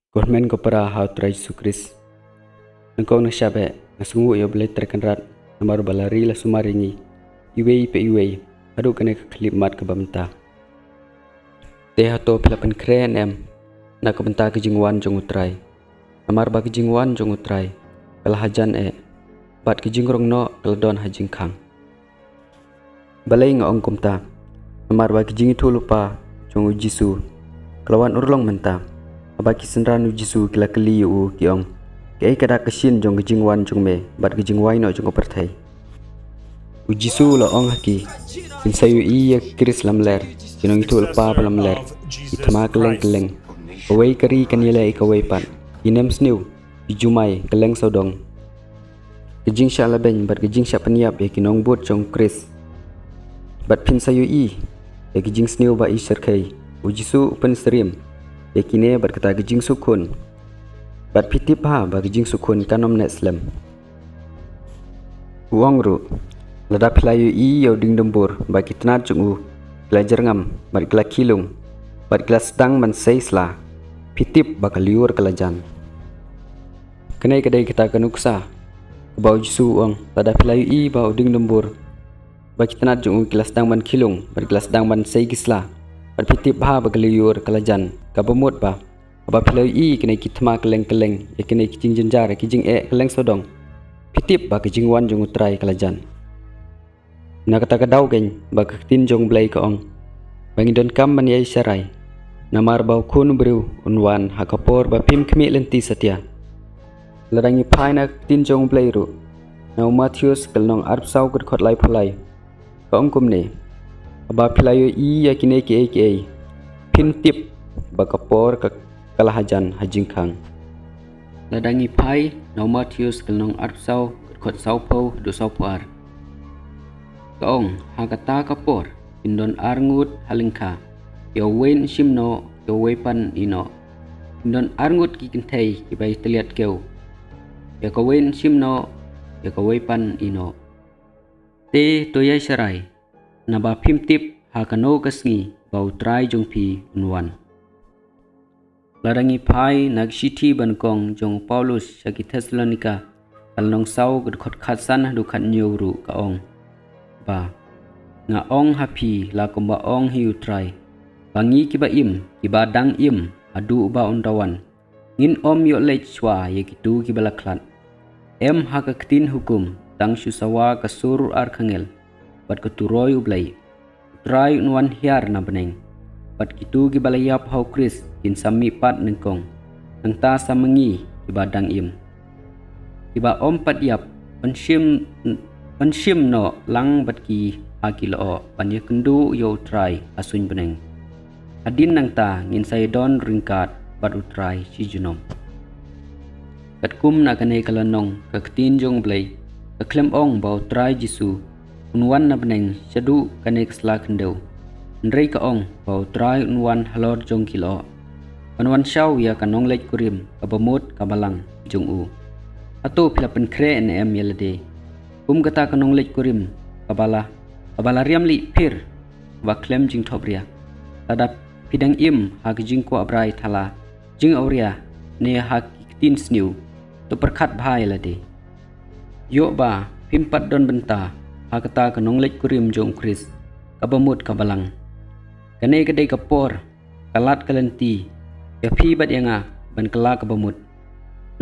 Government ko para how try sukris. Nangkong na syabe, nasungu yo boleh terkenrat, namar balari la sumaringi, iwei pe iwei, adu kene klip mat ke bamta. Teh hato pelapan keren na ke benta ke jingwan jong utrai. Namar ba ke jingwan jong utrai, kalah hajan bat ke jingrong no keladon hajing kang. Balai ngong kumta, namar ba ke jingi tu lupa jong ujisu, kelawan urlong menta. Abaki senran ujisu kila keli u kiong. Kei kada kesin jong gejingwan jong me, bat gejingwai no jong perthai. Ujisu lo ong haki, insayu iya kiris lam ler, kinong itu lepa lam ler, itama keleng. Awai kari kanila ikawai pat, inem sniu, ijumai keleng sodong. Gejing sya labeng, bat gejing sya peniap ya kinong bot jong kris. Bat pin sayu ya gejing sniu ba isyarkai, ujisu pen serim. Yakine berkata gejing sukun. Bat pitip ha ba gejing sukun kanom net slam. Uang ru. Lada pilayu yau ding dembur ba kitnat jungu. Belajar ngam bat kela kilung. Bat kela sedang man seisla. Pitip ba kaliur kelajan. Kenai kedai kita kenuksa. Bau jisu uang. Lada pilayu ba ding dembur. Ba kitnat jungu kela sedang man kilung. Bat kela sedang man seigisla. Berpitip bah bagaliur kelajan kabamut bah aba pilai kena kitma keleng ya kena kijing jenjar kijing keleng sodong pitip bah kijing wan jong utrai kelajan na kata kadau geng bah ketin jong blai kaong bangi don kam man yai sarai namar bau kun bru unwan hakapor bah pim kemi lenti setia ladangi paina tin jong blai ru na Matthews kelnong arp sau kot lai pulai kaong kumne aba pilayo ya kine ke pin tip bakapor ke kalahajan hajing kang ladangi pai no Matthews kelnong arpsau kot saupo do saupuar kaong hakata kapor indon arngut halingka yo wen simno yo wepan ino indon arngut ki kentai ki bai teliat keu ya ka wen simno ya ka wepan ino te to yai sarai na ba pim tip hakano kasngi bau trai jong pi unwan ladangi pai nagsiti bankong jong Paulus saki Thessalonika kalnong sau gud khot khatsan du khat nyuru kaong ba nga ong happy la komba ong hiu trai bangi kiba kiba dang adu ba ondawan ngin om yo lech chwa ye kitu kibala klat hakaktin hukum tang susawa kasur ar khangel bat keturoy ublai try unwan hiar na beneng bat kitu gi balayap hau kris kin sami pat nengkong nang ta samengi ki badang kiba om pat yap pensim no lang bat ki akilo panye kendu yo try asun beneng adin nang ta ngin sai don ringkat bat utrai si junom kat kum na kanai kalanong kaktin jong blai kaklem ong bau try jisu unwan na beneng syadu kane kesla kendau nrei ka ong bau trai unwan halor jong kilo unwan syau ya kanong lek kurim kabamut kabalang jong u atu pilapen kre nm yelade kata kanong lek kurim kabala riam li pir wa klem jing thobria tada pidang hak jing ko abrai thala jing auria ne hak tin sniu to perkhat bhai lade yo ba pimpat don benta hakata kanong lek kurim jong kris kabamut kabalang kane kedai kapor kalat kalenti ya pi bat yanga ban kala kabamut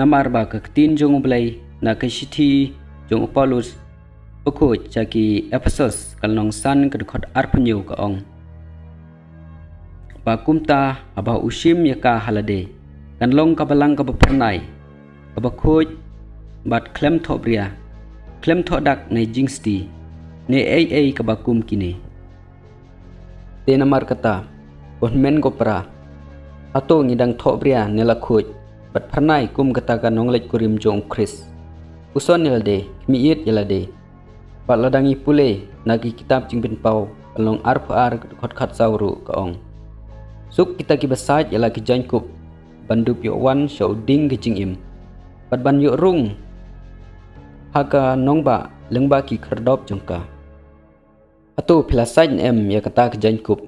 namar ba kaktin jong blai na kashiti jong Paulus poko chaki Ephesus kalnong san kedkhot arpunyo kaong ba kumta aba usim yaka halade kanlong kabalang kabapernai kabakhoj bat klem thobria klem thodak nei jingsti ne ai kabakum kini te namar kata konmen kopra ato ngidang thobria nela khoj bat pharnai kum kata kanong lek kurim jong kris uson yalde miit yalade bat ladangi pule nagi kitab jingbin pau kalong ar khot khat sauru kaong suk kita ki besaj yala ki jankup bandup yo wan show ding gejing bat ban yo rung haka nongba lengba ki khardop jongka Ato pila sign ya kata kejankup.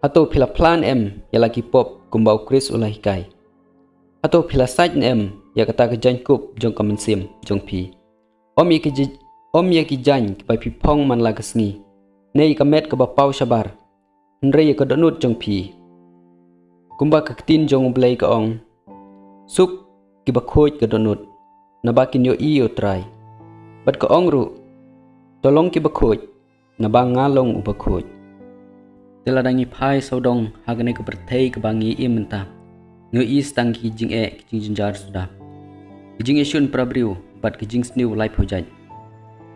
Ato pila plan ya laki pop kumbau kris ulah hikai. Atau pila saj ya kata ke jan kup jong kamen jong pi. Om ye ki jan ki pai pi pong man la kesngi. Nei ka met ke bapau sabar. Nre ye ke donut jong pi. Kumba ke tin jong blai ke ong. Suk ki ba khoj ke donut. Na ba kin yo i yo try. Bat ke ong ru. Tolong ki ba khoj. Na ba ngalong u ba khoj. Teladangi pai saudong hagane ke bertei ke bangi imenta. Ngei stang ki jing jinjar sudah. Kijing isun prabriu bat kijing sniu life hojaj.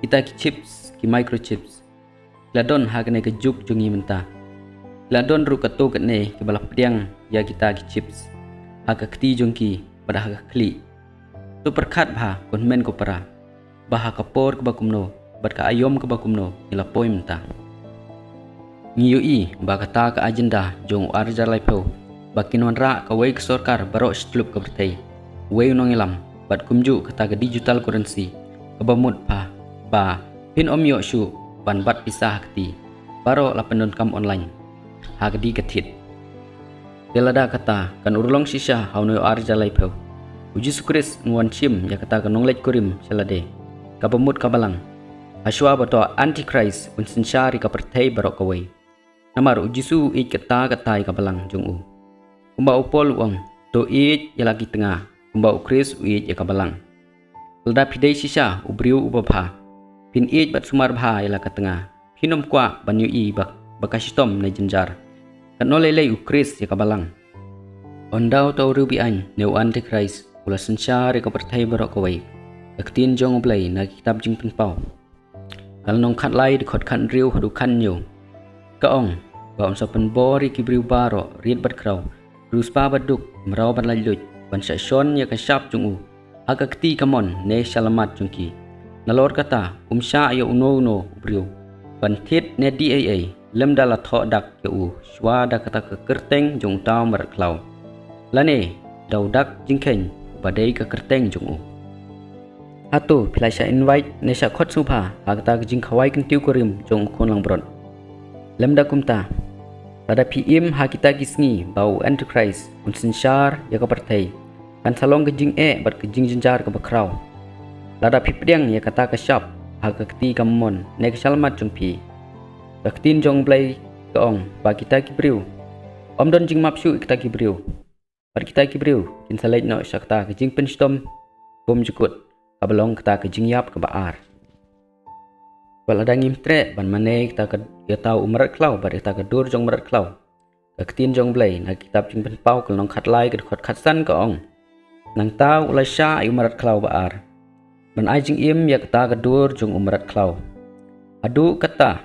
Kita ki chips ki microchips. Ladon hagane ke juk jungi menta. Ladon ru kato ne ki balap piang ya kita ki chips. Haga kti jongki pada haga kli. Tu perkat bah kon men ko para. Bah kapor ke bakumno bat ka ayom ke bakumno ila poi menta. Ngiyui ba kata ka agenda jong arja life bakin wanra ka wei ke sorkar barok stlup ke bertei. Wei nong ilam bat kumju kata ke digital currency ke bamut ba pin om yo shu ban bat pisah kti barok la pendon kam online ha ke di ketit. Delada kata kan urlong sisa hauno arja laipau. Uji sukris nguan chim ya kata ke nonglek kurim selade ka bamut ka balang. Aswa bato antichrist un sensyari ka bertei barok ka wei. Namar uji su ik kata ka balang jong u. Kumba upol uang to ik ya lagi tengah. Kumba ukris uik ya kabalang. Lda pidai sisa ubriu ubabha. Pin ik bat sumar bha ya ka tengah. Pinom kwa banyu i bakasitom na jenjar. Kan nolele ukris ya kabalang. Ondau tau rubi an neu antichrist ula sensyari ka pertai barok kawai. Kaktin jong ublay na kitab jing penpau. Kal nong kat lai dikot kan riu hadu kan nyo. Kaong ba om sopen bori ki briu baro riet bat kraw. Ruspa baduk merau ban laluj ban syashon ya kasyap jung u. Aga kti kamon ne salamat jungki. Nalor kata sya ya uno briu. Ban tit ne daa lem dala tho dak ya u. Shwa da kata ke kerteng jung tau merat klau. Lane dau dak jingkeng badai ke kerteng jung u. Hatu pilai sya invite ne sya khot supha hagta ke jing khawai kentiu kurim jung kon lang brot. Lem da kumta. Tada PM ha kita kisngi bau antichrist un sensyar ya ka partai kan salong ke jing bat ke jing jenjar ke bakrau. Lada pipdiang ya kata ke syap ha ke kti kamon ne ke salmat jong pi. Kaktin jong blai ke ong ba kita ki briu. Om don jing mapsu kita ki briu. Bat kita ki briu kin salait no syakta ke jing penstom bom jukut kabalong kita ke jing yap ke baar. Wala dangim tre ban mane kita ke ya tau umarat klau bar kita ke dur jong marat klau. Kaktin jong blai na kitab jing penpau ke nong khat lai ke khot khatsan ke ong. Nang tau ulai sya ay umarat klau baar. Ban ay jing im ya kita ke dur jong umarat klau. Adu kata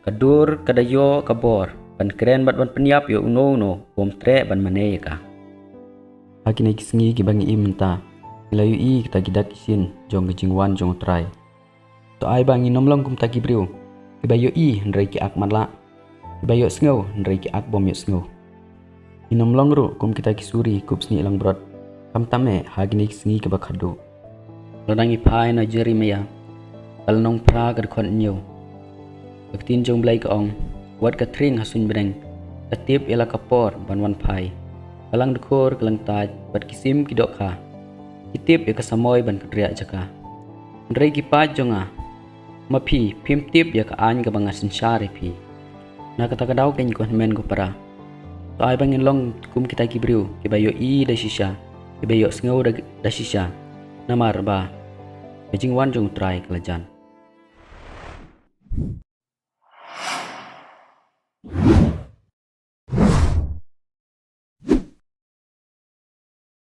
kedur kadayo kabor ban keren bat ban penyap yo uno bom tre ban mane ka. Hagi naik sengi ki bangi im ta. Ilayu i kita gidak isin jong ke jing wan jong try. To ai bangi nomlong kum taki briu. Kibayo i ndrai ki ak madla. Kibayo sngo ndrai ki ak bom yo sngo. Inomlong ru kum kita ki suri kup sni lang brot. Kam tame hagini sngi ke bakhadu. Lodangi pai na Jeremia. Kal nong pra kad kon nyo. Kaktin jong blai ka ong. Wat ka tring hasun bedeng. Katip ela kapor ban wan pai. Kalang dekor kalang taj bat kisim kidok ka. Kitip ya kasamoy ban kadriak jaka. Ndrai ki pa jonga. Mapi pim tip ya ka an ka banga sensyari pi. Na kata kadau ken ko men ko para. To ai bangin long kum kita ki briu ki bayo i da shisha. Ki bayo sngo da shisha. Namar ba. Beijing wan jong try kelajan.